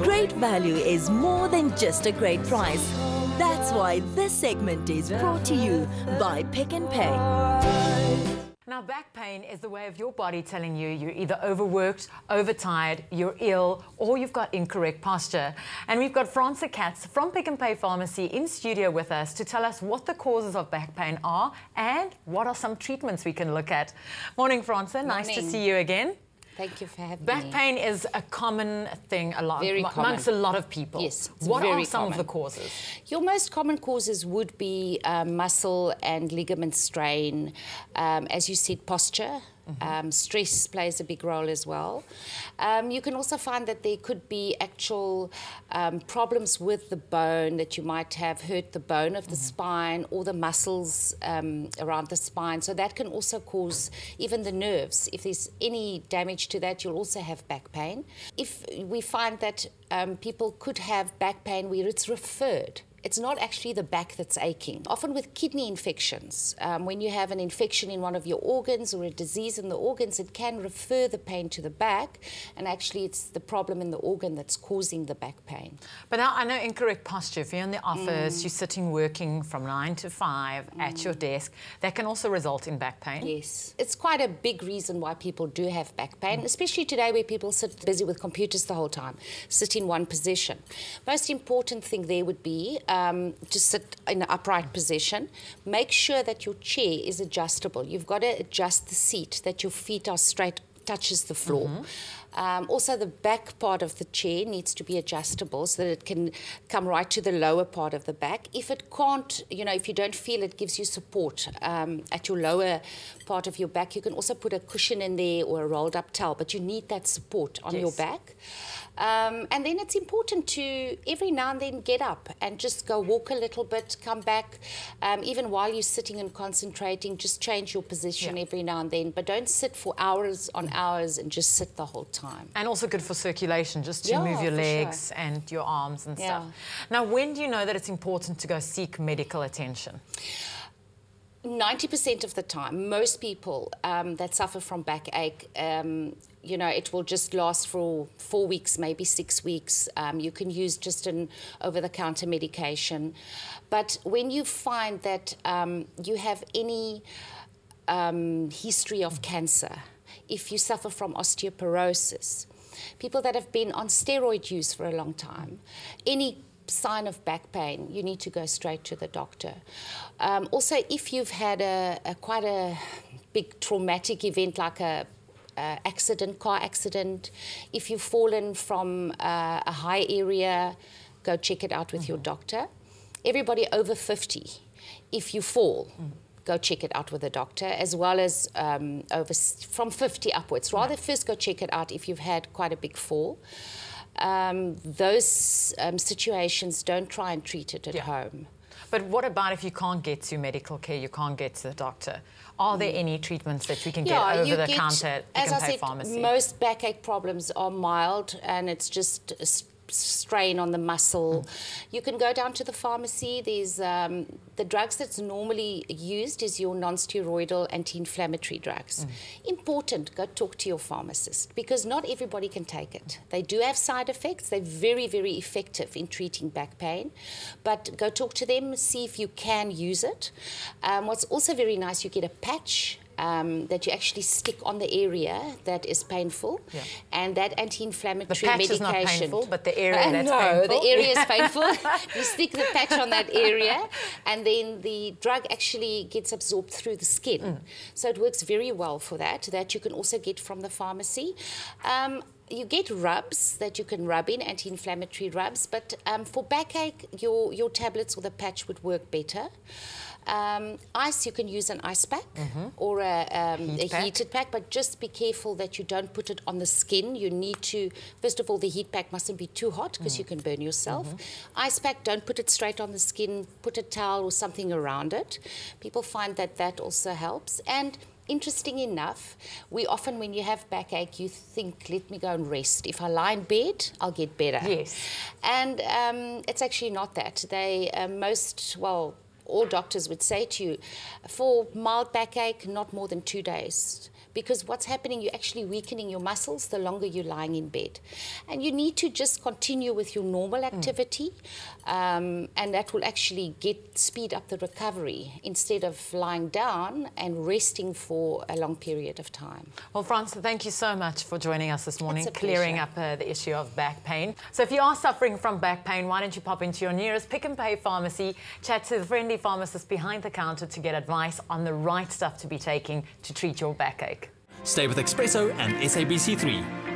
Great value is more than just a great price. That's why this segment is brought to you by Pick n Pay. Now, back pain is the way of your body telling you you're either overworked, overtired, you're ill, or you've got incorrect posture. And we've got Franca Katz from Pick n Pay Pharmacy in studio with us to tell us what the causes of back pain are and what are some treatments we can look at. Morning, Franca. Nice to see you again. Thank you for having me. Back pain is a common thing amongst a lot of people. Yes, what are some of the causes? Your most common causes would be muscle and ligament strain, as you said, posture. Stress plays a big role as well. You can also find that there could be actual problems with the bone, that you might have hurt the bone of the spine or the muscles around the spine. So that can also cause even the nerves. If there's any damage to that, you'll also have back pain. If we find that people could have back pain where it's referred, it's not actually the back that's aching. Often with kidney infections, when you have an infection in one of your organs or a disease in the organs, it can refer the pain to the back, and actually it's the problem in the organ that's causing the back pain. But now I know incorrect posture. If you're in the office, you're sitting working from 9 to 5 at your desk, that can also result in back pain. Yes. It's quite a big reason why people do have back pain, especially today where people sit busy with computers the whole time, sit in one position. Most important thing there would be to sit in an upright position. Make sure that your chair is adjustable. You've got to adjust the seat, that your feet are straight, touches the floor. Also, the back part of the chair needs to be adjustable so that it can come right to the lower part of the back. If it can't, you know, if you don't feel it gives you support at your lower part of your back, you can also put a cushion in there or a rolled up towel, but you need that support on your back. And then it's important to every now and then get up and just go walk a little bit, come back. Even while you're sitting and concentrating, just change your position every now and then, but don't sit for hours on hours and just sit the whole time. And also good for circulation, just to move your legs and your arms and stuff. Now, when do you know that it's important to go seek medical attention? 90% of the time, most people that suffer from backache, you know, it will just last for 4 weeks, maybe 6 weeks. You can use just an over-the-counter medication. But when you find that you have any history of cancer, if you suffer from osteoporosis, people that have been on steroid use for a long time, any sign of back pain, you need to go straight to the doctor. Also, if you've had quite a big traumatic event like a car accident, if you've fallen from a high area, go check it out with your doctor. Everybody over 50, if you fall, go check it out with a doctor, as well as from 50 upwards. Rather first go check it out if you've had quite a big fall. Those situations, don't try and treat it at home. But what about if you can't get to medical care, you can't get to the doctor? Are there any treatments that we can get over the counter at Pick n Pay Pharmacy? Most backache problems are mild, and it's just strain on the muscle. You can go down to the pharmacy. There's the drugs that's normally used is your non-steroidal anti-inflammatory drugs. Important, go talk to your pharmacist, because not everybody can take it. They do have side effects. They're very, very effective in treating back pain, but go talk to them, see if you can use it. What's also very nice, you get a patch that you actually stick on the area that is painful, and that anti-inflammatory medication. The patch is not painful, but the area that's painful. No, the area is painful. You stick the patch on that area, and then the drug actually gets absorbed through the skin. So it works very well for that. That you can also get from the pharmacy. You get rubs that you can rub in, anti-inflammatory rubs, but for backache, your tablets or the patch would work better. Ice, you can use an ice pack or a heated pack, but just be careful that you don't put it on the skin. You need to, first of all, the heat pack mustn't be too hot because you can burn yourself. Ice pack, don't put it straight on the skin, put a towel or something around it. People find that that also helps. And interesting enough, we often, when you have backache, you think, let me go and rest. If I lie in bed, I'll get better. Yes. And it's actually not that. They, all doctors would say to you, for mild backache, not more than 2 days. because what's happening, you're actually weakening your muscles the longer you're lying in bed. And you need to just continue with your normal activity, and that will actually speed up the recovery instead of lying down and resting for a long period of time. Well, Frans, thank you so much for joining us this morning, It's a clearing pleasure. up the issue of back pain. So if you are suffering from back pain, why don't you pop into your nearest Pick and Pay pharmacy, chat to the friendly pharmacist behind the counter to get advice on the right stuff to be taking to treat your backache. Stay with eXpresso and SABC3.